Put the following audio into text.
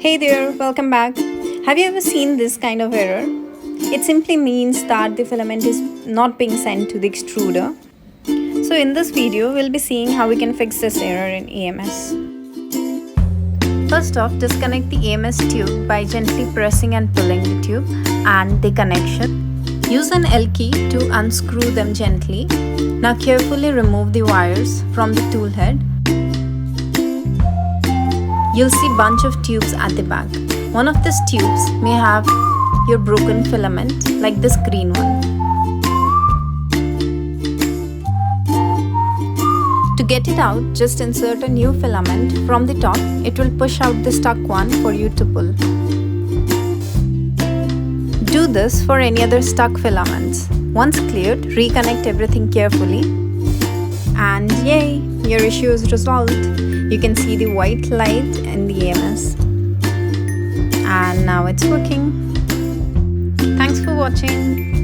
Hey there, welcome back. Have you ever seen this kind of error? It simply means that the filament is not being sent to the extruder. So in this video, we'll be seeing how we can fix this error in EMS. First off, disconnect the EMS tube by gently pressing and pulling the tube and the connection. Use an L key to unscrew them gently. Now carefully remove the wires from the tool head. You'll see a bunch of tubes at the back. One of these tubes may have your broken filament, like this green one. To get it out, just insert a new filament from the top. It will push out the stuck one for you to pull. Do this for any other stuck filaments. Once cleared, reconnect everything carefully. And yay! Your issue is resolved. You can see the white light in the EMS. And now it's working. Thanks for watching.